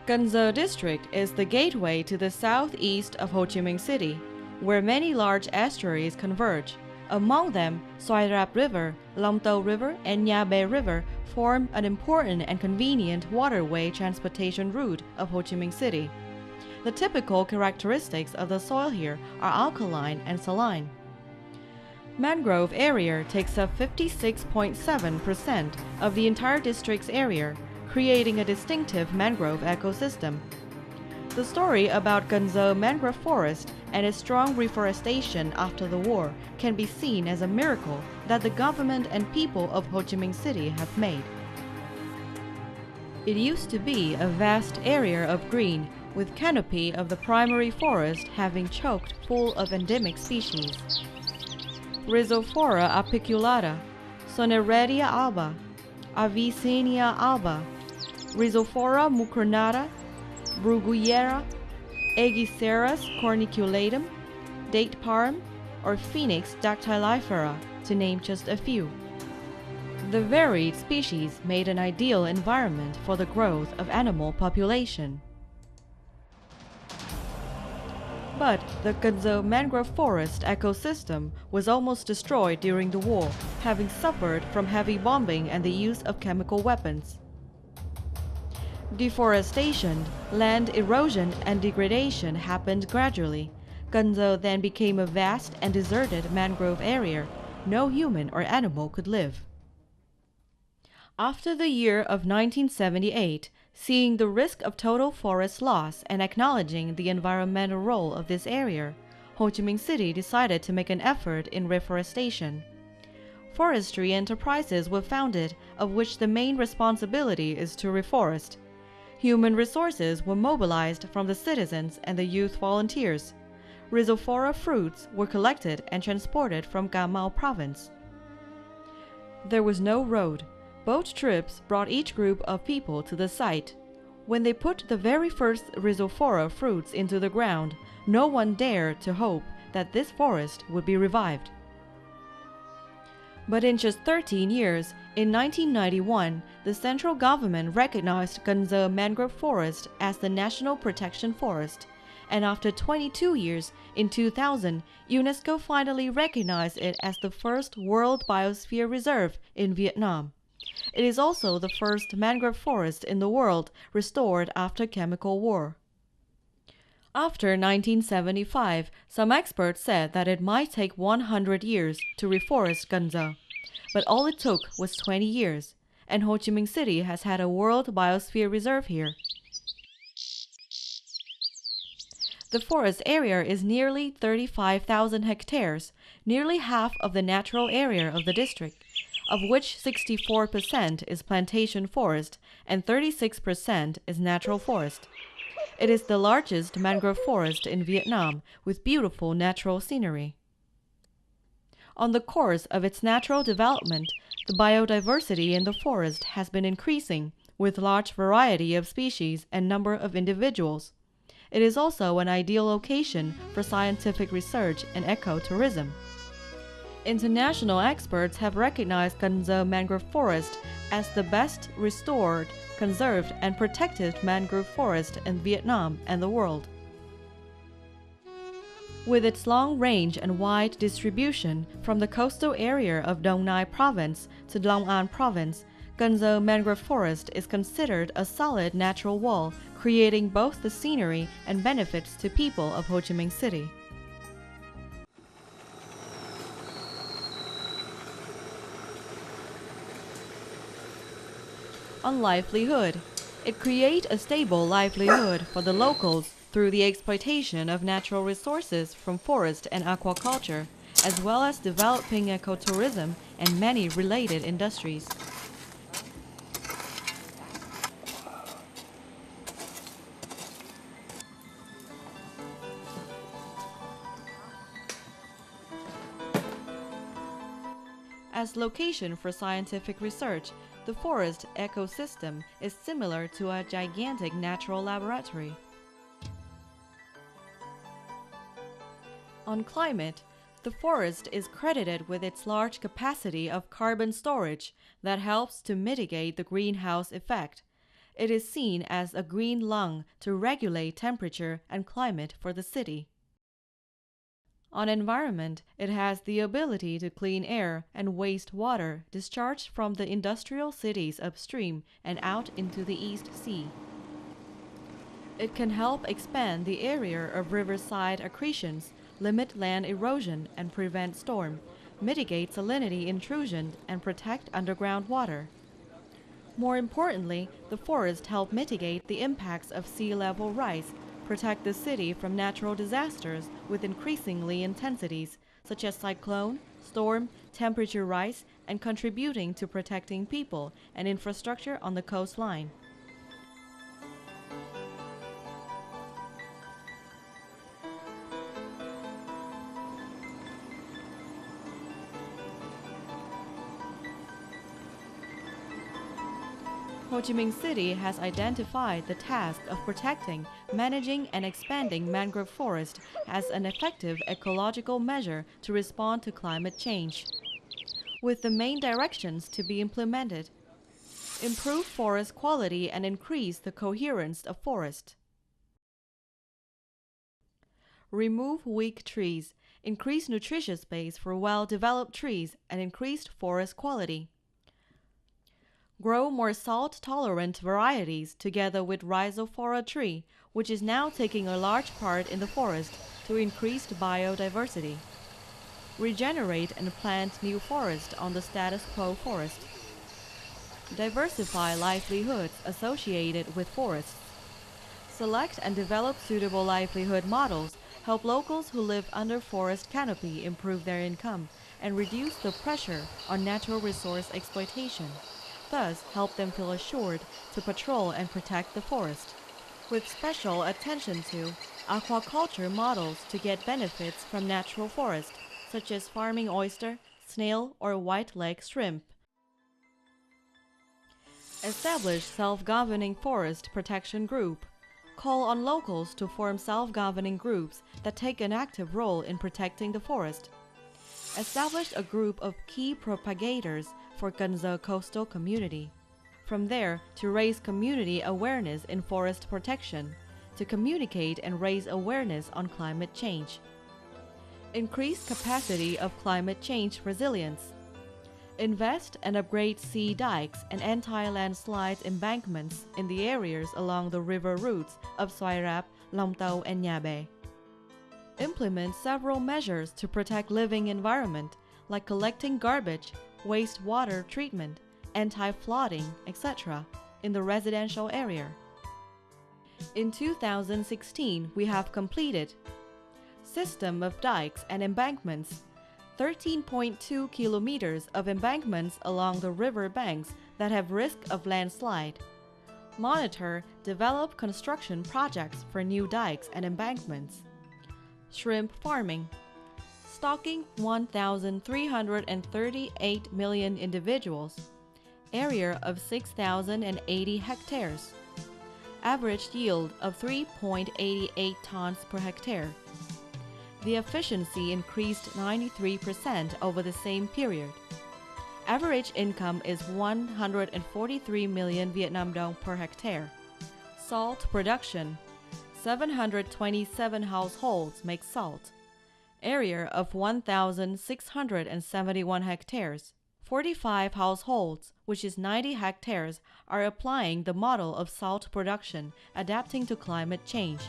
Can Gio district is the gateway to the southeast of Ho Chi Minh City, where many large estuaries converge. Among them, Soi Rap River, Long Tau River, and Nha Be River form an important and convenient waterway transportation route of Ho Chi Minh City. The typical characteristics of the soil here are alkaline and saline. Mangrove area takes up 56.7% of the entire district's area, creating a distinctive mangrove ecosystem. The story about Can Gio mangrove forest and its strong reforestation after the war can be seen as a miracle that the government and people of Ho Chi Minh City have made. It used to be a vast area of green, with canopy of the primary forest having choked full of endemic species. Rhizophora apiculata, Soneredia alba, Avicennia alba, Rhizophora mucronata, Bruguiera, Aegiceras corniculatum, date palm, or Phoenix dactylifera, to name just a few. The varied species made an ideal environment for the growth of animal population. But the Can Gio mangrove forest ecosystem was almost destroyed during the war, having suffered from heavy bombing and the use of chemical weapons. Deforestation, land erosion, and degradation happened gradually. Can Gio then became a vast and deserted mangrove area. No human or animal could live. After the year of 1978, seeing the risk of total forest loss and acknowledging the environmental role of this area, Ho Chi Minh City decided to make an effort in reforestation. Forestry enterprises were founded, of which the main responsibility is to reforest. Human resources were mobilized from the citizens and the youth volunteers. Rhizophora fruits were collected and transported from Cà Mau province. There was no road. Boat trips brought each group of people to the site. When they put the very first Rhizophora fruits into the ground, no one dared to hope that this forest would be revived. But in just 13 years, in 1991, the central government recognized Can Gio mangrove forest as the National Protection Forest, and after 22 years, in 2000, UNESCO finally recognized it as the first World Biosphere Reserve in Vietnam. It is also the first mangrove forest in the world restored after chemical war. After 1975, some experts said that it might take 100 years to reforest Can Gio, but all it took was 20 years, and Ho Chi Minh City has had a World Biosphere Reserve here. The forest area is nearly 35,000 hectares, nearly half of the natural area of the district, of which 64% is plantation forest and 36% is natural forest. It is the largest mangrove forest in Vietnam, with beautiful natural scenery. On the course of its natural development, the biodiversity in the forest has been increasing, with large variety of species and number of individuals. It is also an ideal location for scientific research and ecotourism. International experts have recognized Can Gio mangrove forest as the best restored, conserved, and protected mangrove forest in Vietnam and the world. With its long range and wide distribution from the coastal area of Dong Nai province to Long An province, Can Gio mangrove forest is considered a solid natural wall, creating both the scenery and benefits to people of Ho Chi Minh City. On livelihood. It creates a stable livelihood for the locals through the exploitation of natural resources from forest and aquaculture, as well as developing ecotourism and many related industries. As location for scientific research, the forest ecosystem is similar to a gigantic natural laboratory. On climate, the forest is credited with its large capacity of carbon storage that helps to mitigate the greenhouse effect. It is seen as a green lung to regulate temperature and climate for the city. On environment, it has the ability to clean air and waste water discharged from the industrial cities upstream and out into the East Sea. It can help expand the area of riverside accretions, limit land erosion and prevent storm, mitigate salinity intrusion, and protect underground water. More importantly, the forest help mitigate the impacts of sea level rise, protect the city from natural disasters with increasingly intensities, such as cyclone, storm, temperature rise, and contributing to protecting people and infrastructure on the coastline. Ho Chi Minh City has identified the task of protecting, managing, and expanding mangrove forest as an effective ecological measure to respond to climate change. With the main directions to be implemented: improve forest quality and increase the coherence of forest. Remove weak trees, increase nutritious space for well-developed trees, and increased forest quality. Grow more salt-tolerant varieties together with Rhizophora tree, which is now taking a large part in the forest to increase biodiversity. Regenerate and plant new forest on the status quo forest. Diversify livelihoods associated with forests. Select and develop suitable livelihood models, help locals who live under forest canopy improve their income, and reduce the pressure on natural resource exploitation. Thus, help them feel assured to patrol and protect the forest, with special attention to aquaculture models to get benefits from natural forest, such as farming oyster, snail, or white-leg shrimp. Establish self-governing forest protection group. Call on locals to form self-governing groups that take an active role in protecting the forest. Establish a group of key propagators for Can Gio coastal community. From there, to raise community awareness in forest protection, to communicate and raise awareness on climate change. Increase capacity of climate change resilience. Invest and upgrade sea dikes and anti-landslide embankments in the areas along the river routes of Soai Rap, Long Tau, and Nha Be. Implement several measures to protect living environment, like collecting garbage, wastewater treatment, anti-flooding, etc., in the residential area. In 2016, we have completed system of dikes and embankments, 13.2 kilometers of embankments along the river banks that have risk of landslide. Monitor, develop construction projects for new dikes and embankments. Shrimp farming. Stocking 1,338 million individuals. Area of 6,080 hectares. Average yield of 3.88 tons per hectare. The efficiency increased 93% over the same period. Average income is 143 million Vietnam dong per hectare. Salt production. 727 households make salt. Area of 1,671 hectares. 45 households, which is 90 hectares, are applying the model of salt production, adapting to climate change.